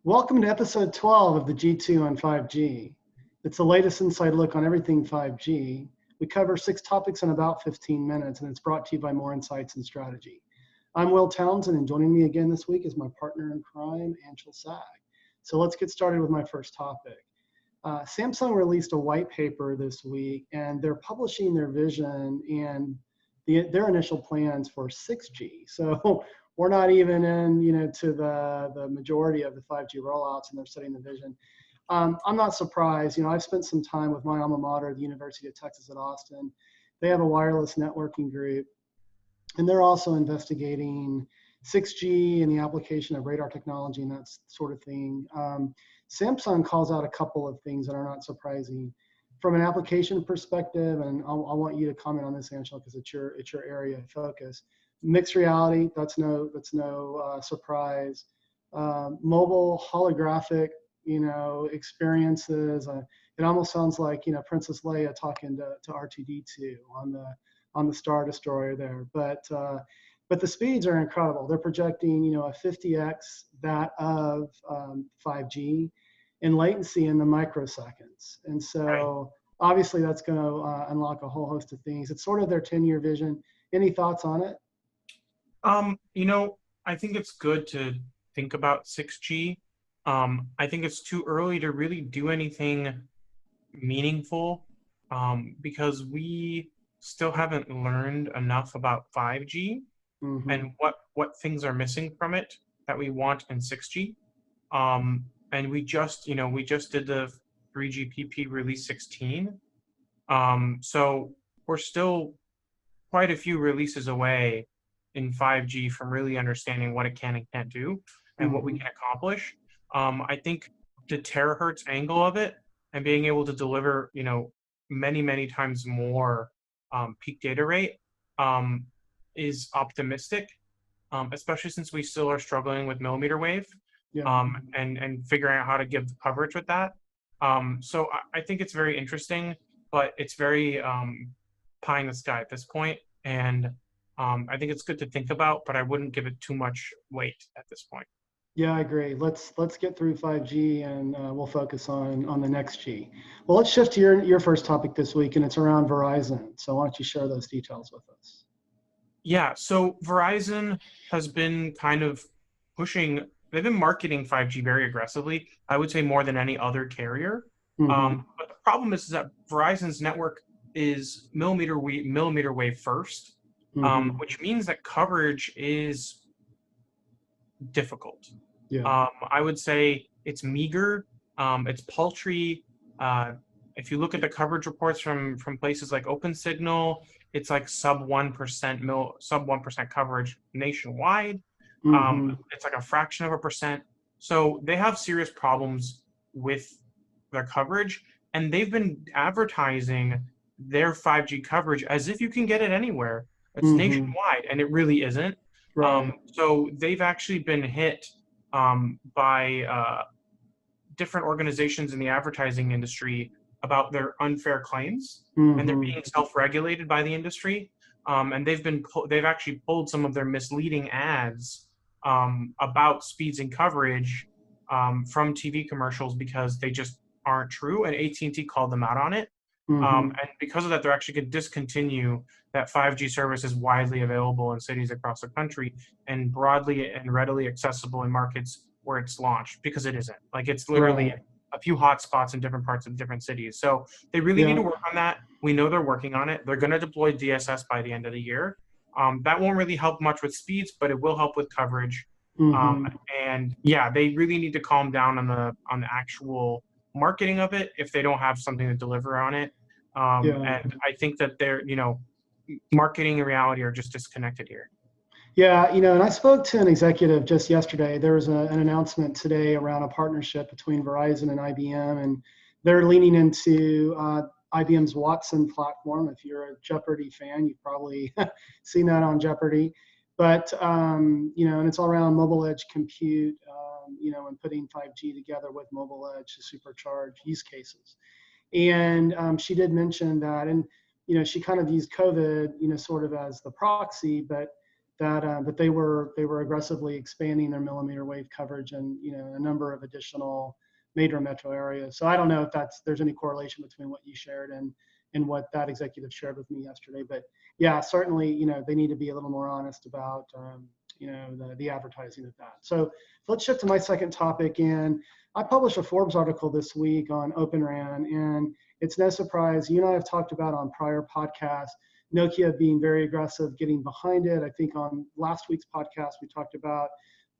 Welcome to episode 12 of the G2 on 5G. It's the latest inside look on everything 5G. We cover 6 topics in about 15 minutes, and it's brought to you by More Insights and Strategy. I'm Will Townsend, and joining me again this week is my partner in crime, Anshel Sag. So let's get started with my first topic. Samsung released a white paper this week, and they're publishing their vision and their initial plans for 6G. So we're not even in, to the majority of the 5G rollouts, and they're setting the vision. I'm not surprised. I've spent some time with my alma mater, the University of Texas at Austin. They have a wireless networking group, and they're also investigating 6G and the application of radar technology and that sort of thing. Samsung calls out a couple of things that are not surprising. From an application perspective, and I want you to comment on this, Anshel, because it's your area of focus. Mixed reality, that's no surprise. Mobile holographic, experiences. It almost sounds like Princess Leia talking to R2D2 on the Star Destroyer there. But the speeds are incredible. They're projecting a 50x that of 5G in latency in the microseconds, and so obviously that's going to unlock a whole host of things. It's sort of their 10-year vision. Any thoughts on it? I think it's good to think about 6G. I think it's too early to really do anything meaningful because we still haven't learned enough about 5G and what things are missing from it that we want in 6G. And we just did the 3GPP release 16. So we're still quite a few releases away in 5G from really understanding what it can and can't do and what we can accomplish. I think the terahertz angle of it and being able to deliver, many, many times more peak data rate is optimistic, especially since we still are struggling with millimeter wave and figuring out how to give coverage with that. So I think it's very interesting, but it's very pie in the sky at this point. And I think it's good to think about, but I wouldn't give it too much weight at this point. Yeah, I agree. Let's get through 5G and we'll focus on the next G. Well, let's shift to your first topic this week, and it's around Verizon. So why don't you share those details with us? Yeah, so Verizon has been kind of pushing, they've been marketing 5G very aggressively, I would say more than any other carrier. But the problem is that Verizon's network is millimeter wave first, which means that coverage is difficult. I would say it's meager, it's paltry. If you look at the coverage reports from places like OpenSignal, it's like sub 1% coverage nationwide. It's like a fraction of a percent. So they have serious problems with their coverage, and they've been advertising their 5G coverage as if you can get it anywhere. It's nationwide, and it really isn't. So they've actually been hit by different organizations in the advertising industry about their unfair claims, and they're being self-regulated by the industry. And they've actually pulled some of their misleading ads about speeds and coverage from TV commercials because they just aren't true. And AT&T called them out on it. And because of that, they're actually going to discontinue that 5G service is widely available in cities across the country and broadly and readily accessible in markets where it's launched, because it isn't. Like, it's literally a few hotspots in different parts of different cities. So they really need to work on that. We know they're working on it. They're going to deploy DSS by the end of the year. That won't really help much with speeds, but it will help with coverage. And yeah, they really need to calm down on the actual marketing of it if they don't have something to deliver on it. And I think that they're, marketing and reality are just disconnected here. Yeah, and I spoke to an executive just yesterday. There was an announcement today around a partnership between Verizon and IBM, and they're leaning into IBM's Watson platform. If you're a Jeopardy fan, you've probably seen that on Jeopardy. But, and it's all around mobile edge compute, and putting 5G together with mobile edge to supercharge use cases. And she did mention that, and, she kind of used COVID, sort of as the proxy, but that they were aggressively expanding their millimeter wave coverage and a number of additional major metro areas. So I don't know if there's any correlation between what you shared and what that executive shared with me yesterday. But yeah, certainly they need to be a little more honest about the advertising of that. So let's shift to my second topic. And I published a Forbes article this week on Open RAN, and it's no surprise. You and I have talked about on prior podcasts Nokia being very aggressive, getting behind it. I think on last week's podcast we talked about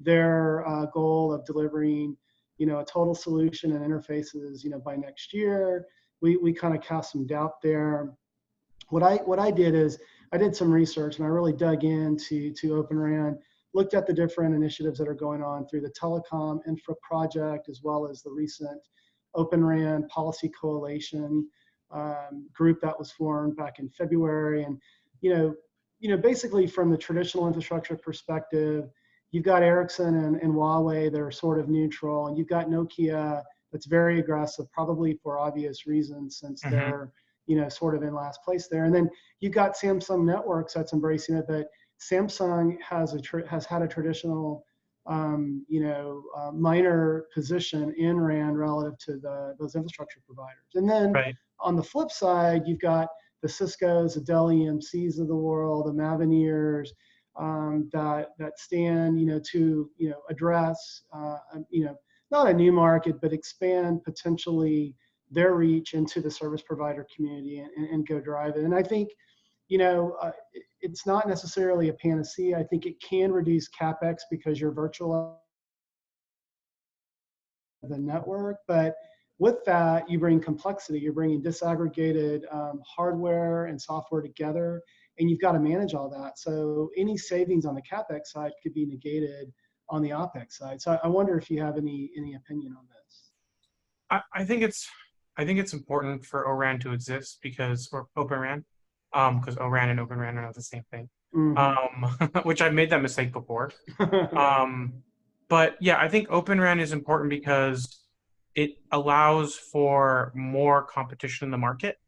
their goal of delivering a total solution and interfaces by next year. We kind of cast some doubt there. What I did is I did some research and I really dug into Open RAN, looked at the different initiatives that are going on through the Telecom Infra Project, as well as the recent Open RAN Policy Coalition group that was formed back in February. And basically from the traditional infrastructure perspective, you've got Ericsson and Huawei that are sort of neutral, and you've got Nokia that's very aggressive, probably for obvious reasons, since they're sort of in last place there. And then you've got Samsung Networks that's embracing it, but Samsung has had a traditional minor position in RAN relative to those infrastructure providers. And then on the flip side, you've got the Ciscos, the Dell EMCs of the world, the Mavenir, that stand to address not a new market, but expand potentially their reach into the service provider community and go drive it. And I think it's not necessarily a panacea. I think it can reduce capex because you're virtualizing the network, but with that you bring complexity. You're bringing disaggregated hardware and software together, and you've got to manage all that. So any savings on the capex side could be negated on the opex side. So I wonder if you have any opinion on this. I think it's important for ORAN to exist or Open RAN, because ORAN and Open RAN are not the same thing. Which I've made that mistake before. But yeah, I think Open RAN is important because it allows for more competition in the market.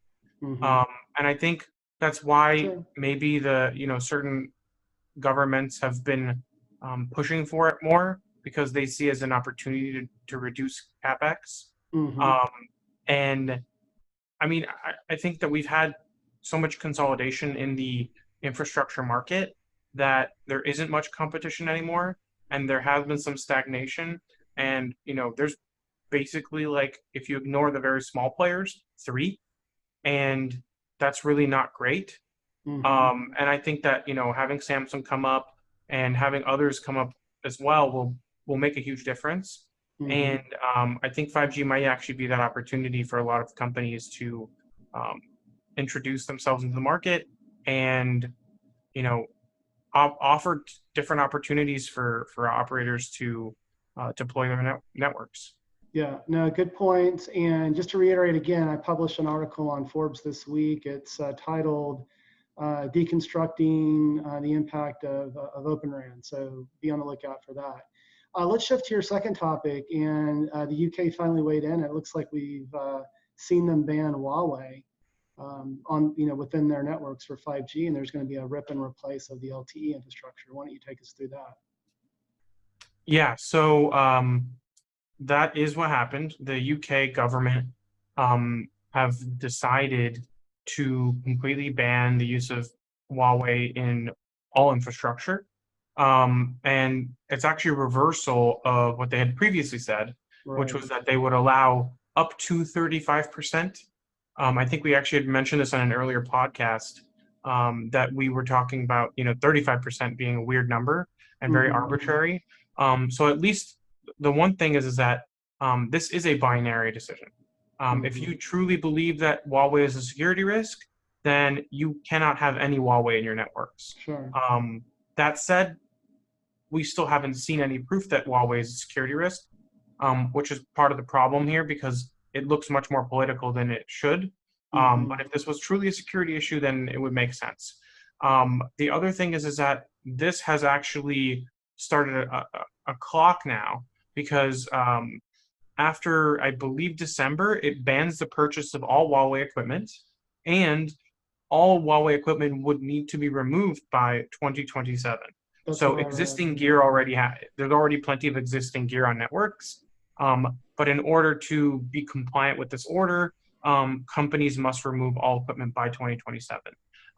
And I think that's why maybe certain governments have been pushing for it more, because they see it as an opportunity to reduce capex. And I mean, I think that we've had so much consolidation in the infrastructure market that there isn't much competition anymore, and there has been some stagnation. And there's basically, like, if you ignore the very small players, 3, and that's really not great. And I think that having Samsung come up and having others come up as well will make a huge difference. And I think 5G might actually be that opportunity for a lot of companies to introduce themselves into the market and offer different opportunities for operators to deploy their networks. Yeah, no, good point. And just to reiterate again, I published an article on Forbes this week. It's titled Deconstructing the Impact of Open RAN. So be on the lookout for that. Let's shift to your second topic. And the UK finally weighed in. It looks like we've seen them ban Huawei within their networks for 5G, and there's going to be a rip and replace of the LTE infrastructure. Why don't you take us through that? Yeah, so that is what happened. The UK government have decided to completely ban the use of Huawei in all infrastructure. And it's actually a reversal of what they had previously said, which was that they would allow up to 35%. I think we actually had mentioned this on an earlier podcast, that we were talking about 35% being a weird number and very arbitrary. So at least the one thing is that this is a binary decision. If you truly believe that Huawei is a security risk, then you cannot have any Huawei in your networks. That said, we still haven't seen any proof that Huawei is a security risk, which is part of the problem here, because it looks much more political than it should. But if this was truly a security issue, then it would make sense. The other thing is that this has actually started a clock now, because after, I believe, December, it bans the purchase of all Huawei equipment, and all Huawei equipment would need to be removed by 2027. That's So what I read. existing gear there's already plenty of existing gear on networks. But in order to be compliant with this order, companies must remove all equipment by 2027.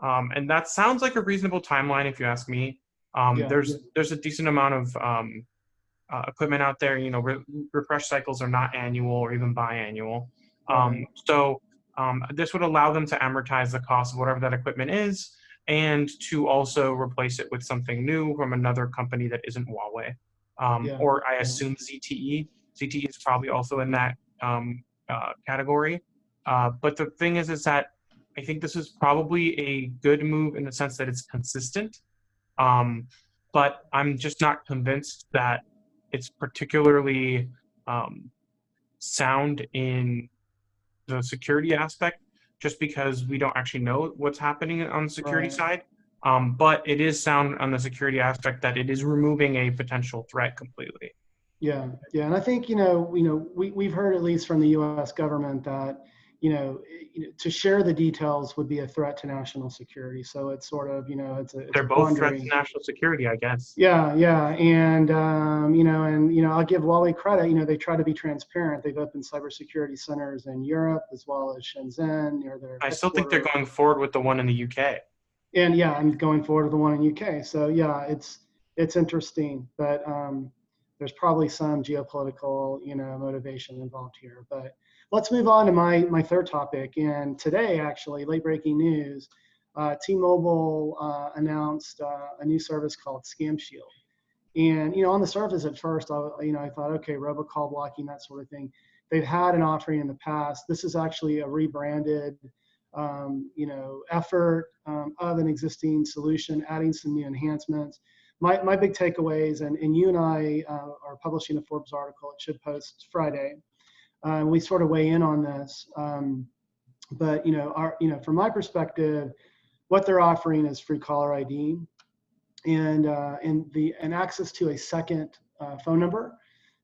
And that sounds like a reasonable timeline if you ask me. Yeah. There's a decent amount of equipment out there. Refresh cycles are not annual or even biannual. Right. This would allow them to amortize the cost of whatever that equipment is, and to also replace it with something new from another company that isn't Huawei. Yeah. Or I assume ZTE. ZTE is probably also in that category. But the thing is that I think this is probably a good move in the sense that it's consistent. But I'm just not convinced that it's particularly sound in the security aspect, just because we don't actually know what's happening on the security Right. side. But it is sound on the security aspect that it is removing a potential threat completely. Yeah, yeah, and I think we've heard at least from the U.S. government that to share the details would be a threat to national security. So it's sort of it's They're a both threats to quandary. national security, I guess. Yeah, yeah, and I'll give Huawei credit. They try to be transparent. They've opened cybersecurity centers in Europe as well as Shenzhen near their I still think they're headquarters. going forward with the one in the UK. And yeah, I'm going forward with the one in UK. So yeah, it's interesting, but there's probably some geopolitical motivation involved here. But let's move on to my third topic. And today, actually, late breaking news: T-Mobile announced a new service called ScamShield. And on the surface, at first, I thought, okay, robocall blocking, that sort of thing. They've had an offering in the past. This is actually a rebranded effort of an existing solution, adding some new enhancements. My big takeaways, and you and I are publishing a Forbes article. It should post Friday. We sort of weigh in on this, but from my perspective, what they're offering is free caller ID and access to a second phone number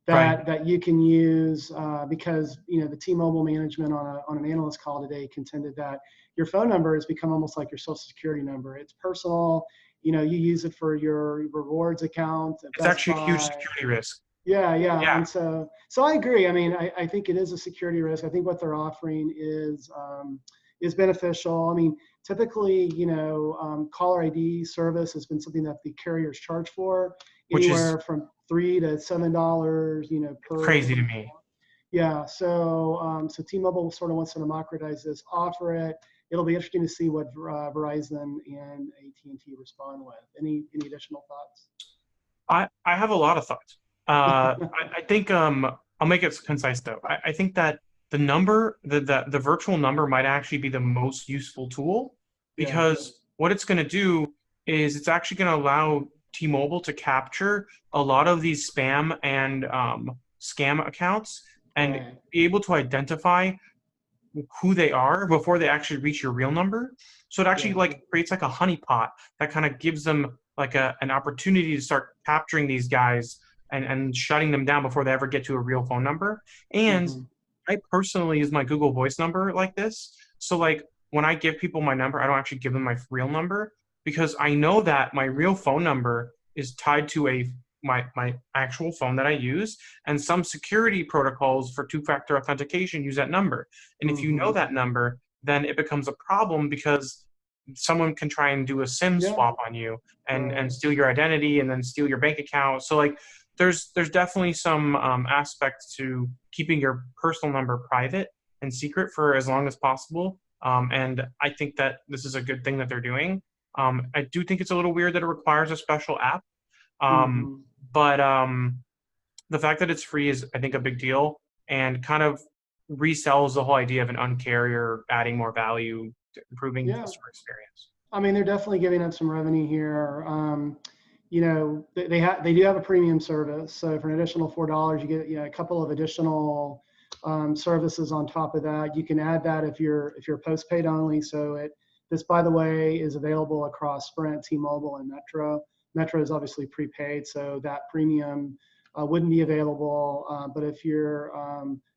that you can use because the T-Mobile management on an analyst call today contended that your phone number has become almost like your social security number. It's personal. You use it for your rewards account. It's actually a huge security risk. Yeah. Yeah. And so I agree. I mean, I think it is a security risk. I think what they're offering is beneficial. I mean, typically, caller ID service has been something that the carriers charge for, anywhere from $3 to $7, per. Crazy to me. Yeah. So T-Mobile sort of wants to democratize this, offer it. It'll be interesting to see what Verizon and AT&T respond with. Any additional thoughts? I have a lot of thoughts. I think I'll make it concise though. I think that the number, the virtual number might actually be the most useful tool, because what it's going to do is it's actually going to allow T-Mobile to capture a lot of these spam and scam accounts and be able to identify who they are before they actually reach your real number. So it actually creates like a honeypot that kind of gives them like an opportunity to start capturing these guys and shutting them down before they ever get to a real phone number. And I personally use my Google Voice number like this. So like when I give people my number, I don't actually give them my real number, because I know that my real phone number is tied to my actual phone that I use, and some security protocols for two-factor authentication use that number. And if you know that number, then it becomes a problem, because someone can try and do a SIM swap on you and steal your identity and then steal your bank account. So like there's definitely some aspects to keeping your personal number private and secret for as long as possible. And I think that this is a good thing that they're doing. I do think it's a little weird that it requires a special app. But the fact that it's free is, I think, a big deal, and kind of resells the whole idea of an Un-carrier adding more value, to improving customer experience. I mean, they're definitely giving up some revenue here. They do have a premium service. So for an additional $4, you get a couple of additional services on top of that. You can add that if you're postpaid only. So this, by the way, is available across Sprint, T-Mobile, and Metro. Metro is obviously prepaid, so that premium wouldn't be available. But if you're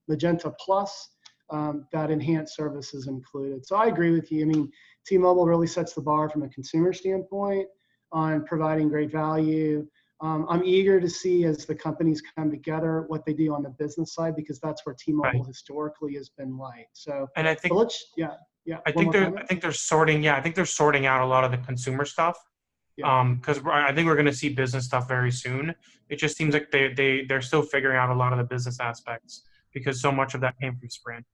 Magenta Plus, that enhanced service is included. So I agree with you. I mean, T-Mobile really sets the bar from a consumer standpoint. on providing great value. I'm eager to see as the companies come together what they do on the business side, because that's where T-Mobile Right. historically has been light. So, And I but think let's, yeah. I One think more they're comment. I think they're sorting I think they're sorting out a lot of the consumer stuff. Yeah. Because I think we're going to see business stuff very soon. It just seems like they're still figuring out a lot of the business aspects because so much of that came from Sprint.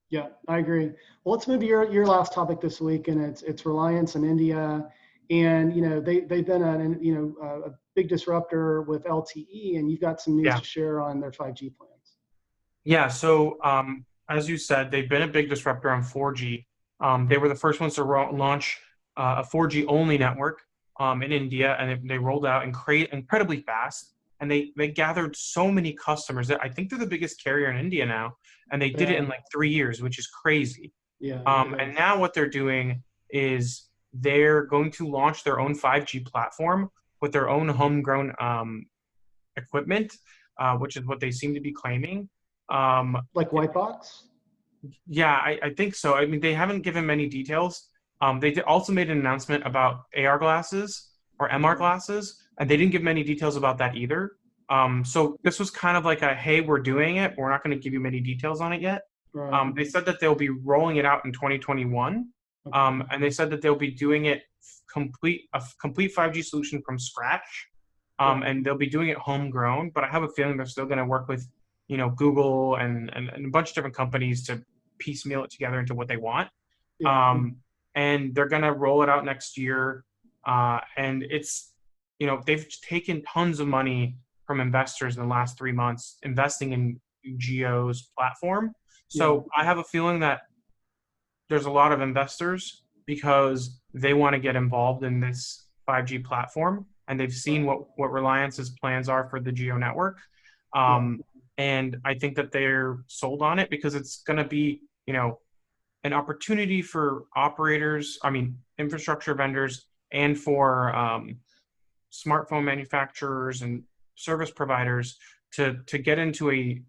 Yeah, I agree. Well, let's move to your last topic this week, and it's Reliance in India, and they've been a big disruptor with LTE, and you've got some news Yeah. to share on their 5G plans. Yeah. So as you said, they've been a big disruptor on 4G. They were the first ones to launch a 4G only network in India, and they rolled out and create incredibly fast. And they gathered so many customers. I think they're the biggest carrier in India now, and they did it in like 3 years, which is crazy. Yeah. And now what they're doing is they're going to launch their own 5G platform with their own homegrown equipment, which is what they seem to be claiming. Like white box? Yeah, I think so. I mean, they haven't given many details. They also made an announcement about AR glasses or MR glasses, and they didn't give many details about that either. So this was kind of like a, hey, we're doing it, but we're not going to give you many details on it yet. Right. They said that they'll be rolling it out in 2021, and they said that they'll be doing it a complete 5G solution from scratch, and they'll be doing it homegrown. But I have a feeling they're still going to work with, Google and a bunch of different companies to piecemeal it together into what they want. Yeah. And they're going to roll it out next year. And it's, they've taken tons of money from investors in the last 3 months investing in Jio's platform. So I have a feeling that there's a lot of investors because they want to get involved in this 5G platform, and they've seen what Reliance's plans are for the Jio network. And I think that they're sold on it because it's going to be, an opportunity for infrastructure vendors, and for smartphone manufacturers and service providers to get into a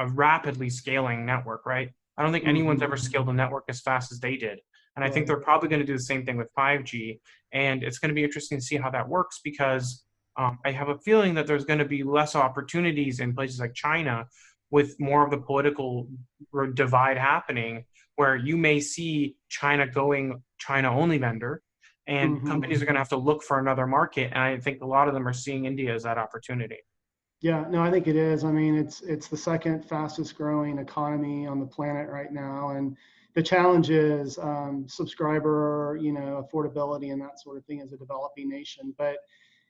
rapidly scaling network, right? I don't think anyone's ever scaled a network as fast as they did. And I think they're probably going to do the same thing with 5G. And it's going to be interesting to see how that works, because I have a feeling that there's going to be less opportunities in places like China, with more of the political divide happening, where you may see China going China-only vendor, and companies are going to have to look for another market. And I think a lot of them are seeing India as that opportunity. Yeah, no, I think it is. I mean, it's the second fastest growing economy on the planet right now, and the challenge is subscriber, affordability and that sort of thing as a developing nation. But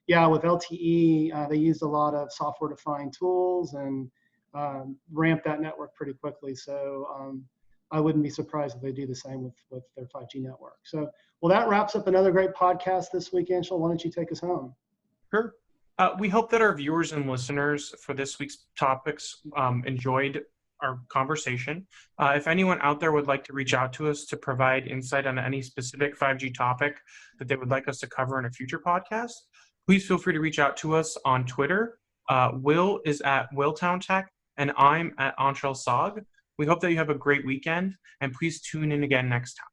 yeah, with LTE, they used a lot of software-defined tools and ramped that network pretty quickly. So I wouldn't be surprised if they do the same with their 5G network. So, well, that wraps up another great podcast this week, Anshel. Why don't you take us home? Sure. We hope that our viewers and listeners for this week's topics enjoyed our conversation. If anyone out there would like to reach out to us to provide insight on any specific 5G topic that they would like us to cover in a future podcast, please feel free to reach out to us on Twitter. Will is at WillTownTech, and I'm at Anshel Sog. We hope that you have a great weekend, and please tune in again next time.